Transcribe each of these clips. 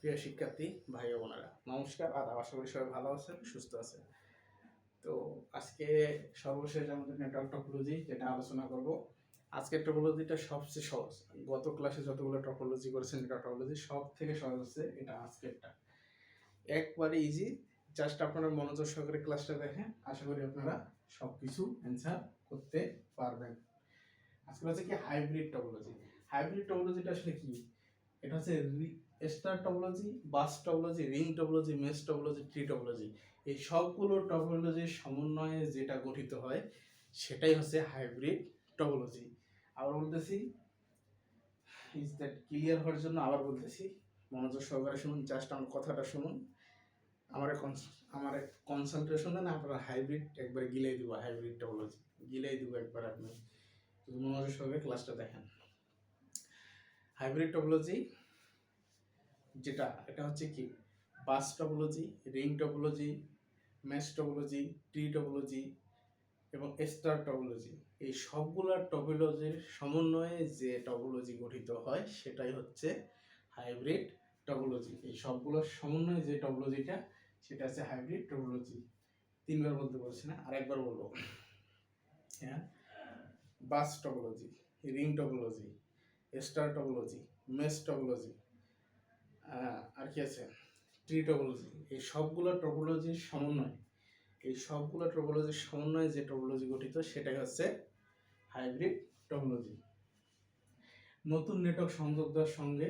প্রিয় শিক্ষার্থী ভাই ও বোনেরা, নমস্কার, আদাব। আশা করি সবাই ভালো আছেন, সুস্থ আছেন। তো আজকে সর্বশেষ আমাদের নেটওয়ার্ক টপোলজি যেটা আলোচনা করব। আজকের টপোলজিটা সবচেয়ে সহজ। গত ক্লাসে যতগুলো টপোলজি করেছেন নেটওয়ার্ক টপোলজি সব থেকে সহজ হচ্ছে এটা আজকেরটা, একবারে ইজি। জাস্ট আপনারা মনোযোগ সহকারে ক্লাসটা দেখেন, আশা করি আপনারা সবকিছু অ্যান্সার করতে পারবেন। আজকে হচ্ছে কি হাইব্রিড টপোলজি। হাইব্রিড টপোলজিটা আসলে কি? এটা হচ্ছে স্টার টপোলজি, বাস topology, ring topology, mesh topology, tree topology. এই সবগুলো টপোলজির সমন্বয়ে যেটা গঠিত হয় সেটাই হচ্ছে হাইব্রিড টপোলজি। আবার বলতেছি, ইজ দ্যাট ক্লিয়ার হওয়ার জন্য আবার বলতেছি, মনোযোগ সহকারে শুনুন, জাস্ট আমার কথাটা শুনুন। আমার কনসেন্ট্রেশন দেন, আপনারা হাইব্রিড একবার গিলাই দিব, হাইব্রিড টপোলজি গিলাই দিব একবার। আপনি শুধু মনোযোগ সহকারে ক্লাসটা দেখেন। হাইব্রিড টপোলজি যেটা, এটা হচ্ছে কি বাস topology, ring topology, mesh topology, tree topology এবং স্টার টপোলজি। এই সবগুলা টপোলজির সমন্বয়ে যে টপোলজি গঠিত হয় সেটাই হচ্ছে হাইব্রিড টপোলজি। এই সবগুলোর সমন্বয়ে যে টপোলজিটা সেটা হচ্ছে হাইব্রিড টপোলজি। তিনবার বলতে বলছি না, আরেকবার বলবো। হ্যাঁ, bus topology, ring topology, star topology, mesh topology, আর কি আছে, ট্রি টপোলজি। এই সবগুলো টপোলজির সমন্বয়, এই সবগুলো টপোলজির সমন্বয়ে যে টপোলজি গঠিত সেটাই হচ্ছে হাইব্রিড টপোলজি। নতুন নেটওয়ার্ক সংযোগ দেওয়ার সঙ্গে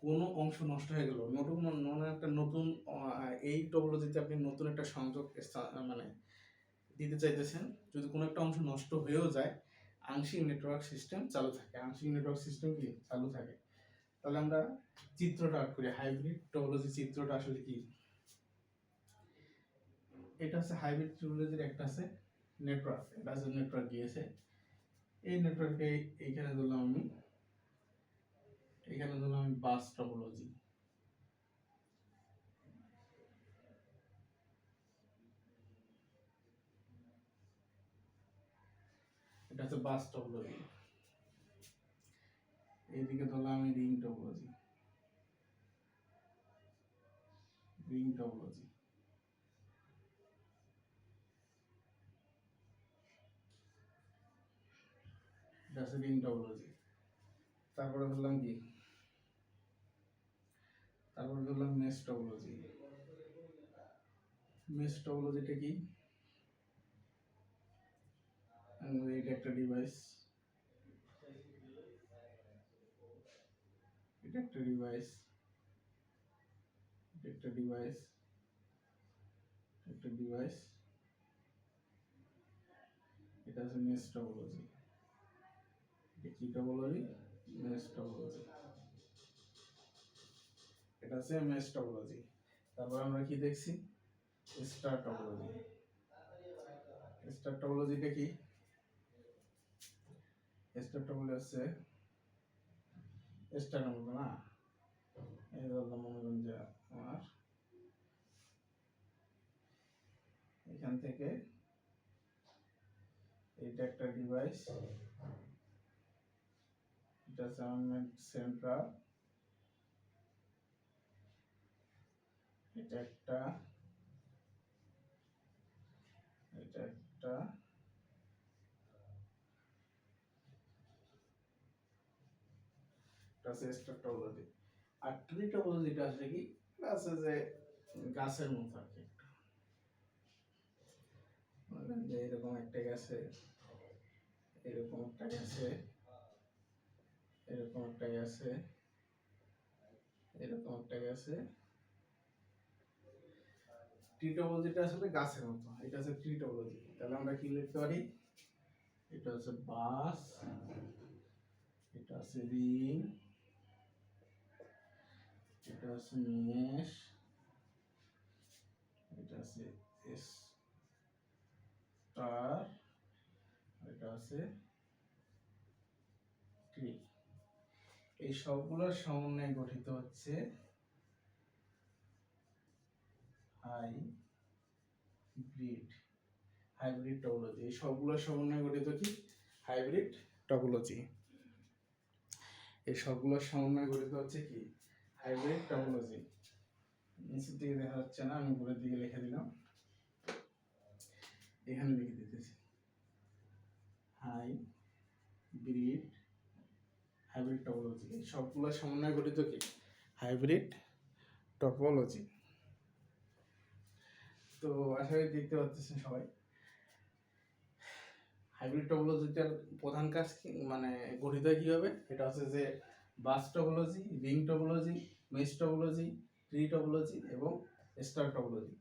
কোনো অংশ নষ্ট হয়ে গেল, নতুন এই টপোলজিতে আপনি নতুন একটা সংযোগ মানে দিতে চাইতেছেন, যদি কোনো একটা অংশ নষ্ট হয়েও যায়, আংশিক নেটওয়ার্ক সিস্টেম চালু থাকে। আংশিক নেটওয়ার্ক সিস্টেম কি চালু থাকে? তাহলে আমরা চিত্রটা আর্ট করি। হাইব্রিড টপোলজি চিত্রটা আসলে কি? এটা হচ্ছে হাইব্রিড টপোলজির একটা আছে নেটওয়ার্ক, এটা আছে নেটওয়ার্ক গিয়েছে। এই নেটওয়ার্কে এইখানে ধরলাম আমি, এখানে ধরলাম আমি বাস টপোলজি। এটা হচ্ছে বাস টপোলজি। এইদিকে ধরলাম আমি রিং টপোলজি, রিং টপোলজি। এটা হচ্ছে রিং টপোলজি। তারপরে ধরলাম কি, তারপরে ধরলাম মেশ টপোলজি। মেশ টপোলজিটা কি? এটা একটা ডিভাইস, এটা একটা ডিভাইস, এটা একটা ডিভাইস, একটা ডিভাইস। এটা হচ্ছে মেশ টপোলজি। এটা কি টপোলজি? Mesh topology. এটা হচ্ছে মেশ টপোলজি। তারপর আমরা কি দেখছি? Star topology. স্টার টপোলজিটা কি? স্টার টপোলজি হচ্ছে স্টার মতো না, এই ধরলাম মনে করেন যে আমার এখান থেকে এটা একটা ডিভাইস, এটা হচ্ছে আমার সেন্ট্রাল, এটা একটা, এটা একটা, এটা হচ্ছে স্টার টপোলজি। আর ট্রি টপোলজিটা আসলে কি? এটা আছে যে গাছের মতো আর কি, বললেন যে এরকম একটা গাছে, এরকম একটা গাছে, এরকম একটা গাছে, এরকম একটা গাছে। ট্রি টপোলজিটা আসলে গাছের মতো, এটা হচ্ছে ট্রি টপোলজি। তাহলে আমরা কি লিখতে পারি? এটা হচ্ছে বাস, এটা হচ্ছে রিং, এটা হচ্ছে মেশ, এটা হচ্ছে স্টার, এটা হচ্ছে ট্রি। এই সবগুলোর সমন্বয়ে গঠিত হচ্ছে হাইব্রিড, হাইব্রিড টপোলজি। এই সবগুলোর সমন্বয়ে গঠিত কি? Hybrid topology. এই সবগুলোর সমন্বয়ে গঠিত হচ্ছে কি? Hybrid topology. নিচের দিকে দেখা যাচ্ছে না, আমি উপরের দিকে লিখে দিলাম, এখানে লিখে দিতেছি হাইব্রিড টপোলজি। সবগুলো সমন্বয় গঠিত কি হাইব্রিড টপোলজি। তো আশা করি দেখতে পাচ্ছেন সবাই। হাইব্রিড টপোলজিটার প্রধান কাজ কি, মানে গঠিত হয় কিভাবে, এটা হচ্ছে যে বাস topology, ring topology, mesh topology, tree topology এবং স্টার টপোলজি।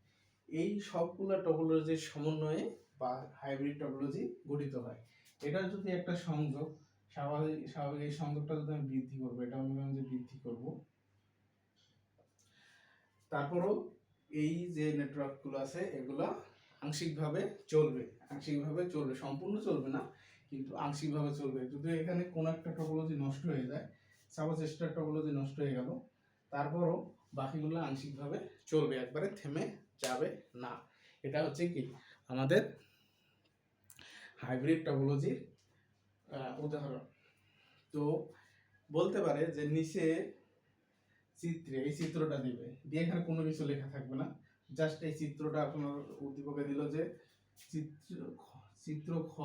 এই সবগুলো টপোলজির সমন্বয়ে বা হাইব্রিড টপোলজি গঠিত হয়। এটা যদি একটা সংযোগ, স্বাভাবিক এই সংযোগটা যদি আমি বৃদ্ধি করবো, এটা আমি বৃদ্ধি করব, তারপরও এই যে নেটওয়ার্কগুলো আছে এগুলো আংশিকভাবে চলবে, সম্পূর্ণ চলবে না, কিন্তু আংশিকভাবে চলবে। যদি এখানে কোনো একটা টপোলজি নষ্ট হয়ে যায়, সাপোজ স্টার টপোলজি নষ্ট হয়ে গেল, তারপরও বাকিগুলো আংশিকভাবে চলবে, একবারে থেমে যাবে না। এটা হচ্ছে কি আমাদের হাইব্রিড টপোলজির উদাহরণ। তো বলতে পারে যে নিচে চিত্রে এই চিত্রটা দিবে, দিয়ে এখানে কোনো কিছু লেখা থাকবে না, জাস্ট এই চিত্রটা আপনার উদ্দীপকে দিল যে চিত্র খ,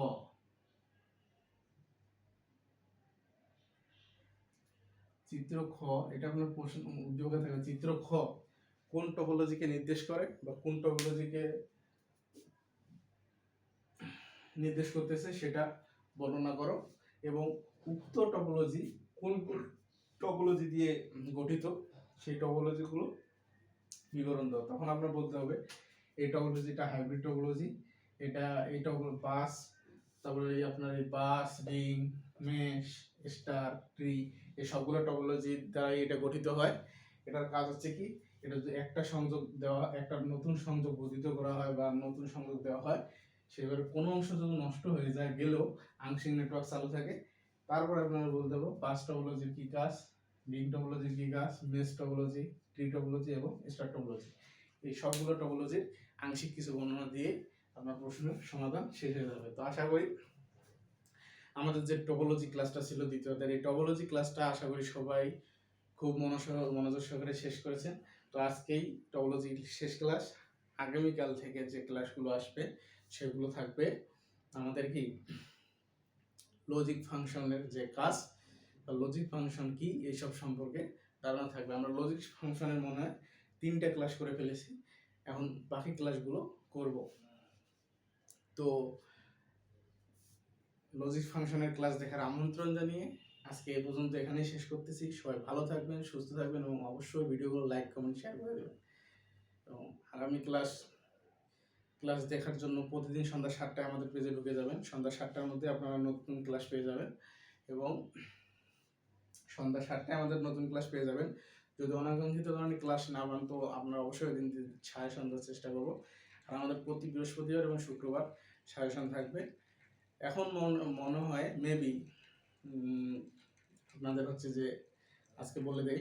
এটা আপনার প্রশ্ন উদ্দীপকে থাকবে চিত্র খ কোন টপোলজিকে নির্দেশ করে বা কোন টপোলজিকে নির্দেশ করতেছে সেটা বর্ণনা করো, এবং উক্ত টপোলজি কোন কোন টপোলজি দিয়ে গঠিত সেই টপোলজিগুলো বিবরণ দাও। তখন আমরা বলতে হবে এই টপোলজিটা হাইব্রিড টপোলজি, এই টপোলজি বাস, তারপরে আপনার এই বাস, রিং, মেশ, স্টার, ট্রি, এই সবগুলো টপোলজির দ্বারা এটা গঠিত হয়। এটার কাজ হচ্ছে কি, এটা যদি একটা সংযোগ দেওয়া, একটা নতুন সংযোগ গঠিত করা হয় বা নতুন সংযোগ দেওয়া হয়, সেবারে কোনো অংশ যদি নষ্ট হয়ে যায় গেলেও আংশিক নেটওয়ার্ক চালু থাকে। তারপরে আপনারা বলতে হবে বাস টপোলজির কি কাজ, রিং টপোলজির কি কাজ, মেশ টপোলজি, ট্রি টপোলজি এবং স্টার টপোলজি। এই সবগুলো টপোলজির আংশিক কিছু বর্ণনা দিয়ে আপনার প্রশ্নের সমাধান শেষ হয়ে যাবে। তো আশা করি আমাদের যে টপোলজি ক্লাসটা ছিল দ্বিতীয়তে, এই টপোলজি ক্লাসটা আশা করি সবাই খুব মনোযোগ সহকারে শেষ করেছেন। তো আজকেই টপোলজি শেষ ক্লাস। আগামীকাল থেকে যে ক্লাসগুলো আসবে সেগুলো থাকবে আমাদের কি লজিক ফাংশনের যে কাজ, লজিক ফাংশন কি এইসব সম্পর্কে ধারণা থাকবে। আমরা লজিক ফাংশনের মনে হয় 3টা ক্লাস করে ফেলেছি, এখন বাকি ক্লাসগুলো করব। তো লজিক ফাংশনের ক্লাস দেখার আমন্ত্রণ জানিয়ে আজকে এ পর্যন্ত এখানেই শেষ করতেছি। সবাই ভালো থাকবেন, সুস্থ থাকবেন এবং অবশ্যই ভিডিওগুলো লাইক, কমেন্ট, শেয়ার করে দেবেন। এবং আগামী ক্লাস দেখার জন্য প্রতিদিন সন্ধ্যা 7টায় আমাদের পেজে ঢুকে যাবেন। সন্ধ্যা 7টার মধ্যে আপনারা নতুন ক্লাস পেয়ে যাবেন এবং সন্ধ্যা 7টায় আমাদের নতুন ক্লাস পেয়ে যাবেন। যদি অনাকাঙ্ক্ষিত কারণে ক্লাস না পান তো আপনারা অবশ্যই দিন সাজেশন দেওয়ার চেষ্টা করবো। আর আমাদের প্রতি বৃহস্পতিবার এবং শুক্রবার সাজেশন থাকবে। এখন মনে হয় মেবি আপনাদের হচ্ছে যে আজকে বলে দেই,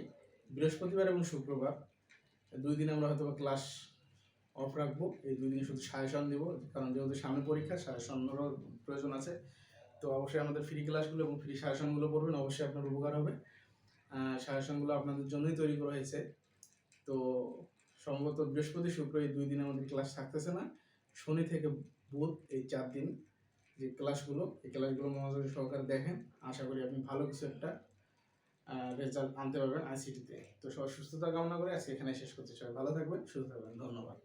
বৃহস্পতিবার এবং শুক্রবার 2 দিন আমরা হয়তো ক্লাস অফ রাখবো। এই 2 দিন শুধু সাজেশন দিব, কারণ যেহেতু সামনে পরীক্ষা, সাজেশনেরও প্রয়োজন আছে। তো অবশ্যই আমাদের ফ্রি ক্লাসগুলো এবং ফ্রি সাজেশনগুলো পড়বেন, অবশ্যই আপনার উপকার হবে। সাজেশনগুলো আপনাদের জন্যই তৈরি করা হয়েছে। তো সম্ভবত বৃহস্পতি শুক্র এই 2 দিন আমাদের ক্লাস থাকতেছে না, শনি থেকে বুধ এই 4 দিন যে ক্লাসগুলো, এই ক্লাসগুলো মনোযোগ সহকারে দেখেন। আশা করি আপনি ভালো কিছু একটা রেজাল্ট আনতে পারবেন আইসিটিতে। তো সবার সুস্থতা কামনা করে আজকে এখানে শেষ করতে চাই। ভালো থাকবেন, সুস্থ থাকবেন, ধন্যবাদ।